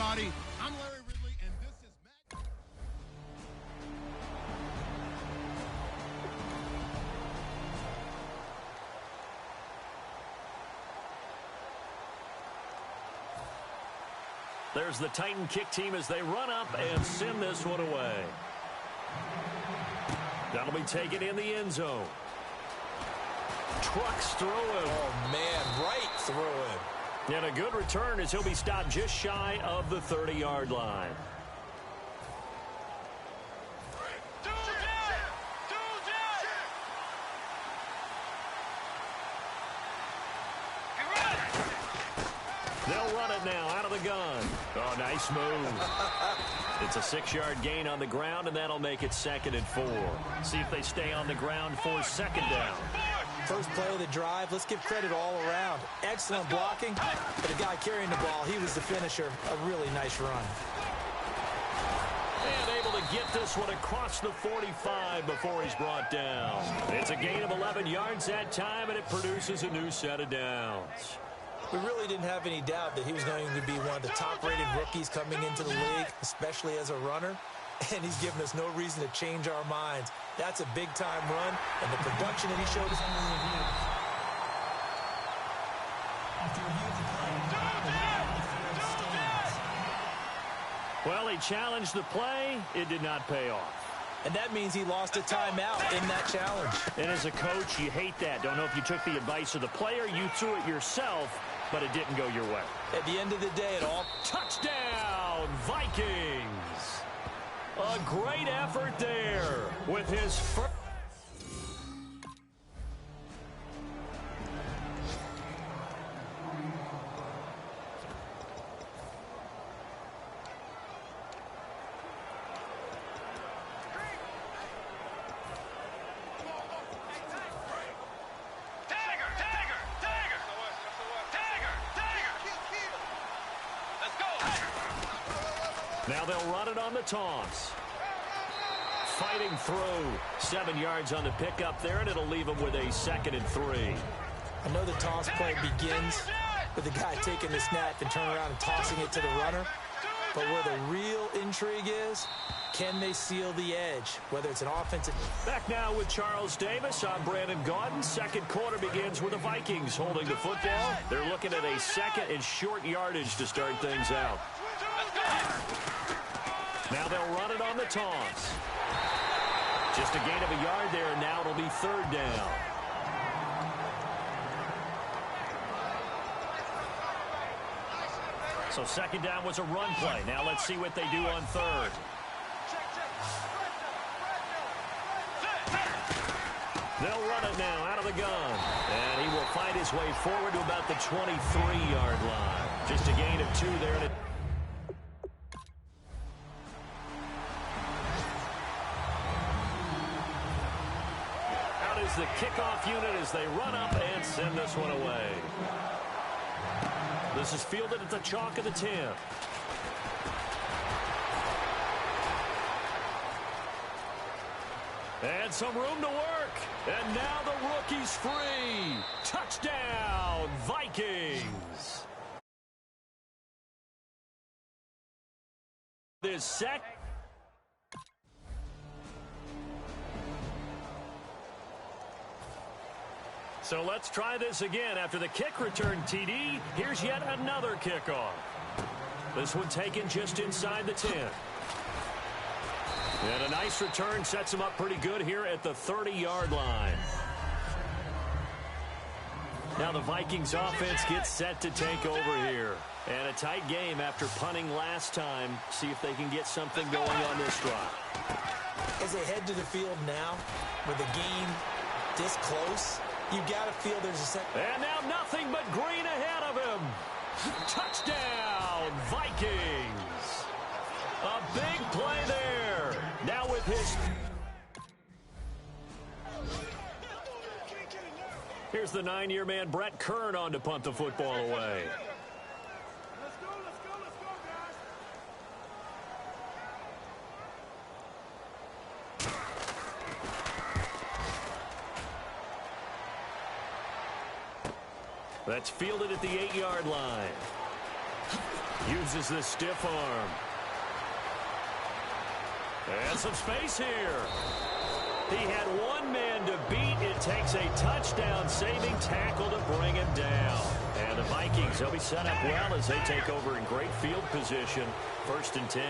everybody. I'm Larry Ridley, and this is Matt. There's the Titan kick team as they run up and send this one away. That'll be taken in the end zone. Trucks throw him. Oh, man, right through him. And a good return as he'll be stopped just shy of the 30-yard line. They'll run it now out of the gun. Oh, nice move. It's a 6-yard gain on the ground, and that'll make it 2nd and 4. See if they stay on the ground for 2nd down. First play of the drive, let's give credit all around. Excellent blocking, but the guy carrying the ball, he was the finisher. A really nice run. And able to get this one across the 45 before he's brought down. It's a gain of 11 yards that time, and it produces a new set of downs. We really didn't have any doubt that he was going to be one of the top-rated rookies coming into the league, especially as a runner. And he's given us no reason to change our minds. That's a big-time run, and the production that he showed us. Well, he challenged the play. It did not pay off. And that means he lost a timeout in that challenge. And as a coach, you hate that. Don't know if you took the advice of the player, you threw it yourself, but it didn't go your way. At the end of the day, it all... Touchdown, Vikings! A great effort there with his first... Now they'll run it on the toss. Fighting through. 7 yards on the pickup there, and it'll leave them with a 2nd and 3. I know the toss play begins with the guy taking the snap and turning around and tossing it to the runner. But where the real intrigue is, can they seal the edge? Whether it's an offensive... Back now with Charles Davis. I'm Brandon Gaudin. Second quarter begins with the Vikings holding the football. They're looking at a 2nd and short yardage to start things out. Now they'll run it on the toss. Just a gain of a yard there, and now it'll be 3rd down. So 2nd down was a run play. Now let's see what they do on 3rd. They'll run it now out of the gun. And he will find his way forward to about the 23-yard line. Just a gain of 2 there. And the kickoff unit as they run up and send this one away. This is fielded at the chalk of the 10. And some room to work. And now the rookie's free. Touchdown, Vikings. This second. So let's try this again. After the kick return TD, here's yet another kickoff. This one taken just inside the 10. And a nice return sets him up pretty good here at the 30-yard line. Now the Vikings offense gets set to take over here. And a tight game after punting last time. See if they can get something going on this drive. As they head to the field now, with the game this close, you got to feel there's a second. And now nothing but green ahead of him. Touchdown, Vikings. A big play there. Now with his... Here's the 9-year man, Brett Kern, on to punt the football away. Let's go, guys. That's fielded at the 8-yard line. Uses the stiff arm. And some space here. He had one man to beat. It takes a touchdown-saving tackle to bring him down. And the Vikings, they'll be set up well as they take over in great field position. 1st and 10.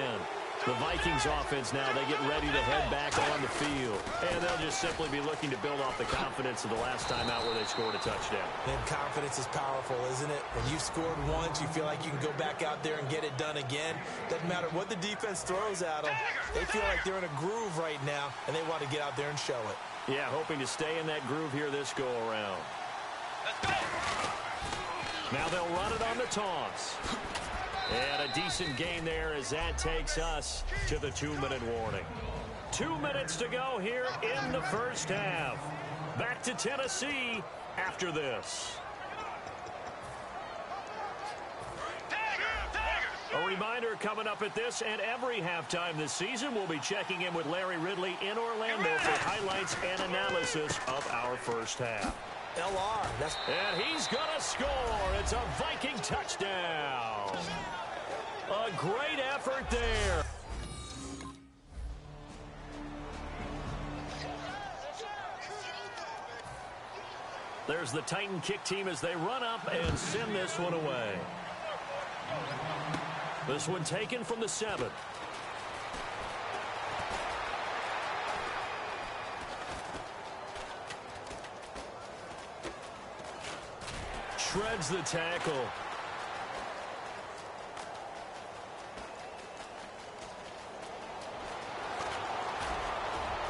The Vikings offense now, they get ready to head back on the field. And they'll just simply be looking to build off the confidence of the last time out where they scored a touchdown. And confidence is powerful, isn't it? When you've scored once, you feel like you can go back out there and get it done again. Doesn't matter what the defense throws at them. They feel like they're in a groove right now, and they want to get out there and show it. Yeah, hoping to stay in that groove here this go-around. Now they'll run it on the toss. And a decent gain there as that takes us to the 2-minute warning. 2 minutes to go here in the first half. Back to Tennessee after this. A reminder coming up at this and every halftime this season, we'll be checking in with Larry Ridley in Orlando for highlights and analysis of our first half. LR. And he's going to score. It's a Viking touchdown. A great effort there. There's the Titan kick team as they run up and send this one away. This one taken from the 7. Shreds the tackle.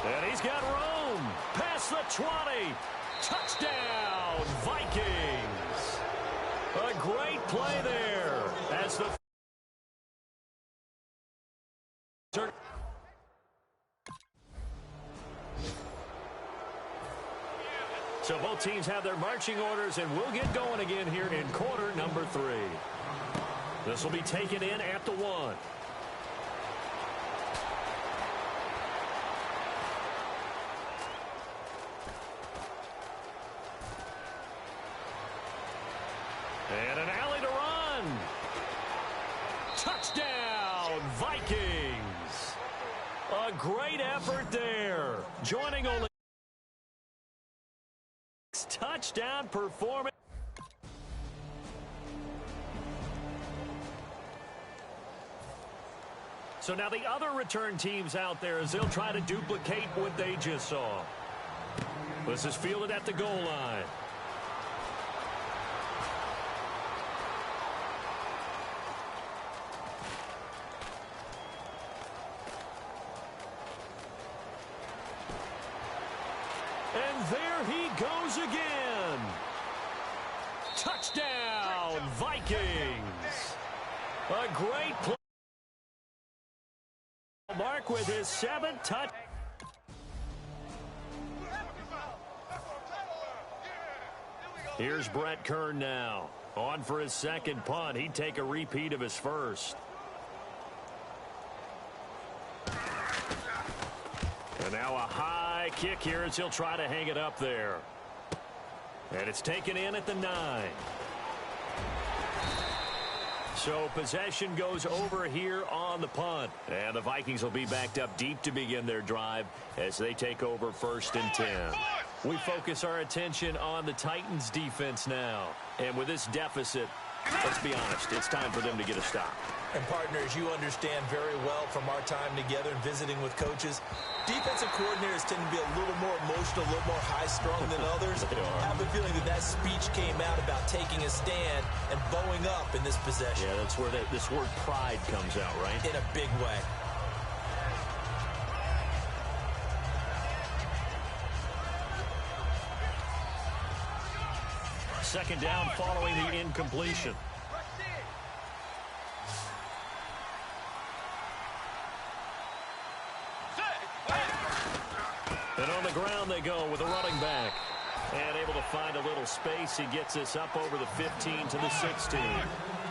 And he's got room. Past the 20. Touchdown, Vikings. A great play there. As the So both teams have their marching orders, and we'll get going again here in quarter number 3. This will be taken in at the 1. And an alley to run. Touchdown, Vikings. A great effort there. Joining only touchdown performance. So now the other return teams out there as they'll try to duplicate what they just saw. This is fielded at the goal line. And there he goes again. Touchdown, Vikings. A great play. Mark with his 7th touch. Here's Brett Kern now. On for his 2nd punt. He'd take a repeat of his first. And now a high kick here as he'll try to hang it up there. And it's taken in at the 9. So possession goes over here on the punt. And the Vikings will be backed up deep to begin their drive as they take over 1st and 10. We focus our attention on the Titans defense now. And with this deficit, let's be honest, it's time for them to get a stop. And partners, you understand very well from our time together and visiting with coaches, defensive coordinators tend to be a little more emotional, a little more high-strung than others. I have a feeling that that speech came out about taking a stand and bowing up in this possession. Yeah, that's where this word pride comes out, right? In a big way. Second down following the incompletion. And on the ground they go with a running back. And able to find a little space. He gets this up over the 15 to the 16.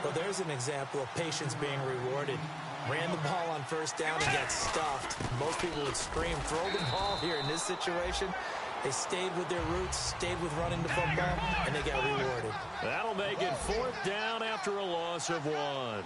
Well, there's an example of patience being rewarded. Ran the ball on 1st down and got stuffed. Most people would scream, throw the ball here in this situation. They stayed with their roots, stayed with running the football, and they got rewarded. That'll make it 4th down after a loss of 1.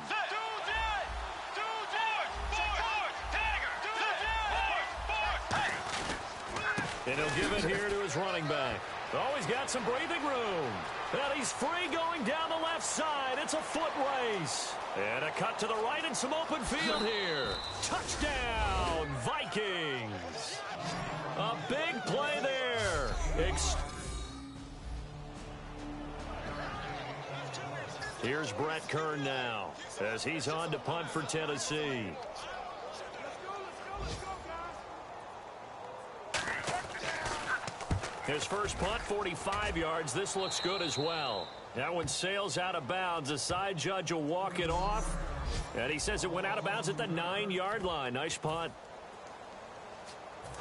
And he'll give it here to his running back. Oh, he's got some breathing room. And he's free going down the left side. It's a foot race. And a cut to the right and some open field here. Touchdown, Vikings. A big play there. Here's Brett Kern now as he's on to punt for Tennessee. His first punt, 45 yards. This looks good as well. That one sails out of bounds. The side judge will walk it off. And he says it went out of bounds at the 9-yard line. Nice punt.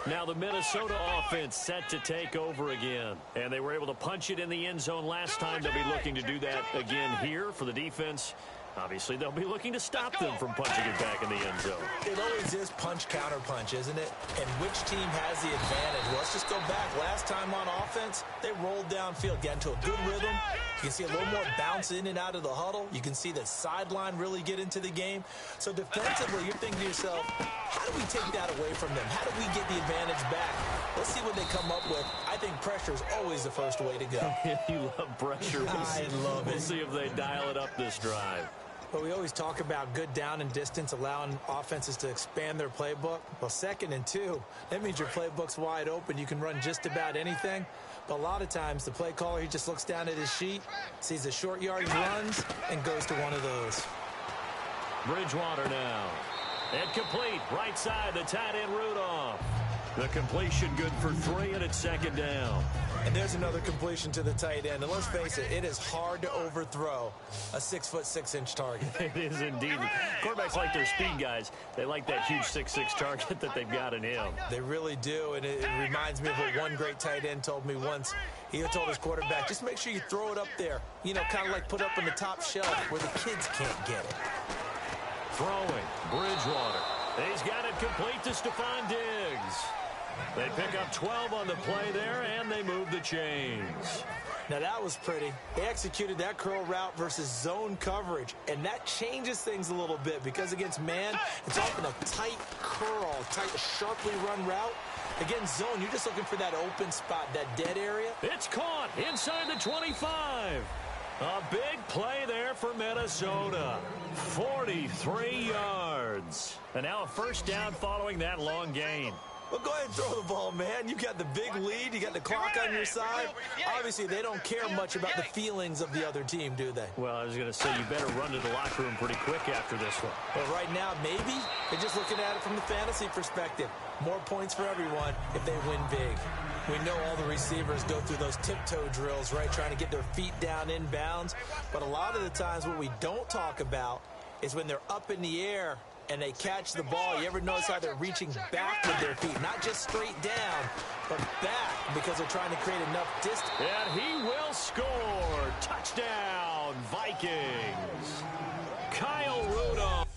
Now the Minnesota offense set to take over again. And they were able to punch it in the end zone last time. They'll be looking to do that again here for the defense. Obviously, they'll be looking to stop them from punching it back in the end zone. It always is punch-counter-punch, isn't it? And which team has the advantage? Well, let's just go back. Last time on offense, they rolled downfield, got into a good rhythm. You can see a little more bounce in and out of the huddle. You can see the sideline really get into the game. So defensively, you're thinking to yourself, how do we take that away from them? How do we get the advantage back? Let's see what they come up with. I think pressure is always the first way to go. You love pressure. I love it. We'll see if they dial it up this drive. But we always talk about good down and distance, allowing offenses to expand their playbook. Well, 2nd and 2, that means your playbook's wide open. You can run just about anything. But a lot of times, the play caller, he just looks down at his sheet, sees the short yardage runs, and goes to one of those. Bridgewater now. And complete. Right side, the tight end Rudolph. The completion good for 3, and it's 2nd down. And there's another completion to the tight end. And let's face it, it is hard to overthrow a 6'6" target. It is indeed. Quarterbacks like their speed guys. They like that huge 6'6" target that they've got in him. They really do, and it reminds me of what one great tight end told me once. He told his quarterback, just make sure you throw it up there. You know, kind of like put up on the top shelf where the kids can't get it. Throwing, Bridgewater. He's got it complete to Stephon Diggs. They pick up 12 on the play there, and they move the chains. Now, that was pretty. They executed that curl route versus zone coverage, and that changes things a little bit because against man, it's often a tight curl, tight, sharply run route. Against zone, you're just looking for that open spot, that dead area. It's caught inside the 25. A big play there for Minnesota. 43 yards. And now a 1st down following that long gain. Well, go ahead and throw the ball, man. You got the big lead. You got the clock on your side. Obviously, they don't care much about the feelings of the other team, do they? Well, I was going to say you better run to the locker room pretty quick after this one. Well, right now, maybe. They're just looking at it from the fantasy perspective. More points for everyone if they win big. We know all the receivers go through those tiptoe drills, right, trying to get their feet down in bounds. But a lot of the times what we don't talk about is when they're up in the air and they catch the ball. You ever notice how they're reaching back with their feet? Not just straight down, but back because they're trying to create enough distance. And he will score. Touchdown, Vikings. Kyle Rudolph.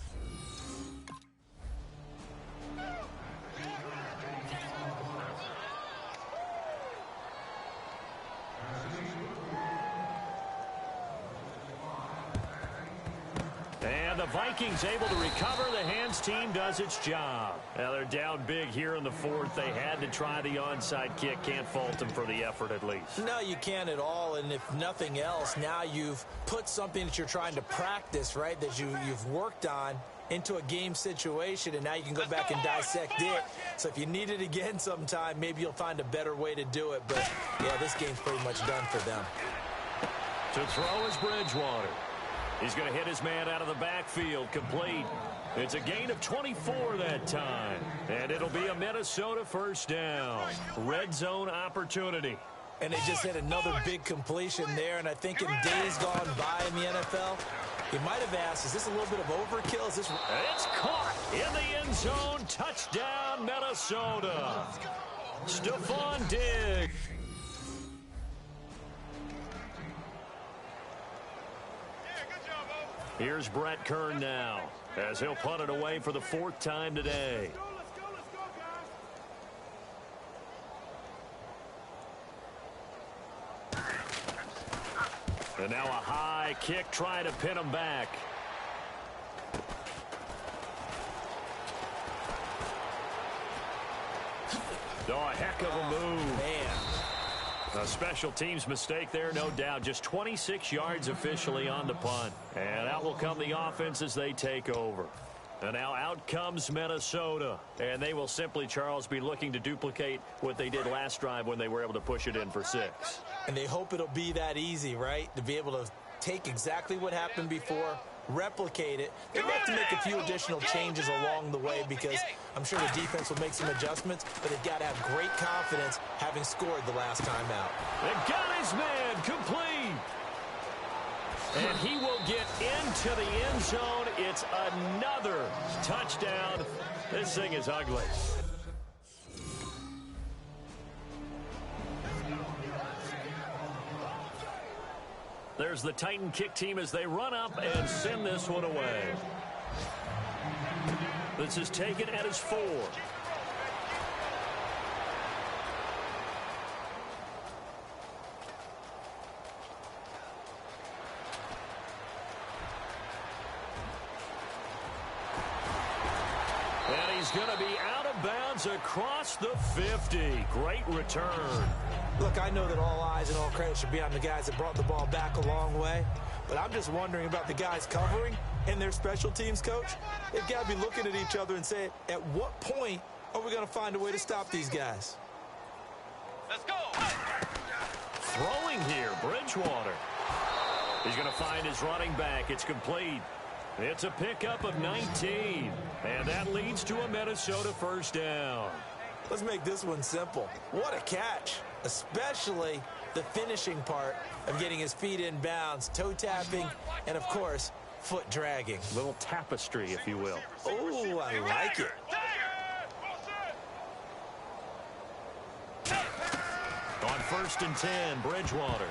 And the Vikings able to recover. The hands team does its job. Now they're down big here in the 4th. They had to try the onside kick. Can't fault them for the effort at least. No, you can't at all. And if nothing else, now you've put something that you're trying to practice, right, that you've worked on into a game situation, and now you can go back and dissect it. So if you need it again sometime, maybe you'll find a better way to do it. But, yeah, this game's pretty much done for them. To throw is Bridgewater. He's going to hit his man out of the backfield, complete. It's a gain of 24 that time. And it'll be a Minnesota 1st down. Red zone opportunity. And they just hit another big completion there. And I think in days gone by in the NFL, you might have asked, is this a little bit of overkill? Is this... It's caught in the end zone. Touchdown, Minnesota. Stephon Diggs. Here's Brett Kern now, as he'll punt it away for the 4th time today. And now a high kick trying to pin him back. Oh, a heck of a move. Man. A special teams mistake there, no doubt. Just 26 yards officially on the punt. And out will come the offense as they take over. And now out comes Minnesota. And they will simply, Charles, be looking to duplicate what they did last drive when they were able to push it in for 6. And they hope it'll be that easy, right? To be able to take exactly what happened before, replicate it. They'd have to make a few additional changes along the way because I'm sure the defense will make some adjustments, but they've got to have great confidence having scored the last time out. They got his man complete. And he will get into the end zone. It's another touchdown. This thing is ugly. There's the Titan kick team as they run up and send this one away. This is taken at his 4. And he's going to be out of bounds across the 50. Great return. Look, I know that all eyes and all credit should be on the guys that brought the ball back a long way, but I'm just wondering about the guys covering and their special teams coach. They've got to be looking at each other and saying, at what point are we going to find a way to stop these guys? Let's go. Throwing here, Bridgewater. He's going to find his running back. It's complete. It's a pickup of 19, and that leads to a Minnesota first down. Let's make this one simple. What a catch, especially the finishing part of getting his feet in bounds, toe tapping, and, of course, foot dragging. Little tapestry, if you will. Oh, I like it. On 1st and 10, Bridgewater.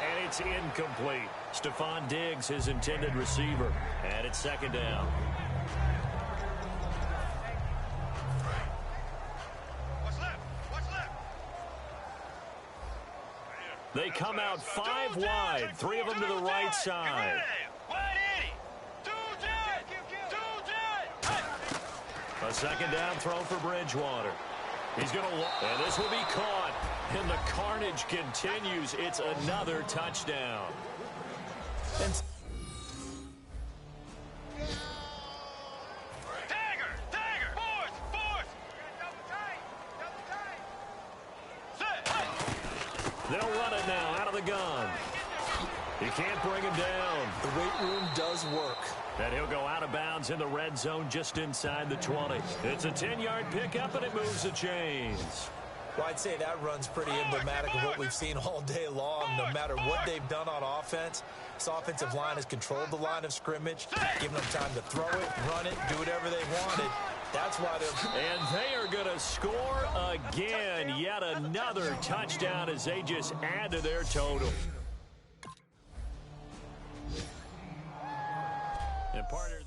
And it's incomplete. Stephon Diggs, his intended receiver. And it's 2nd down. They come out 5 wide, 3 of them to the right side. A 2nd down throw for Bridgewater. He's going to, and this will be caught. And the carnage continues. It's another touchdown. And they'll run it now out of the gun. You can't bring him down. the weight room does work. And he'll go out of bounds in the red zone just inside the 20. It's a 10-yard pickup, and it moves the chains. Well, I'd say that run's pretty emblematic of what we've seen all day long. No matter what they've done on offense, this offensive line has controlled the line of scrimmage, given them time to throw it, run it, do whatever they wanted. That's why they're... And they are going to score again. Yet another touchdown as they just add to their total. And partner...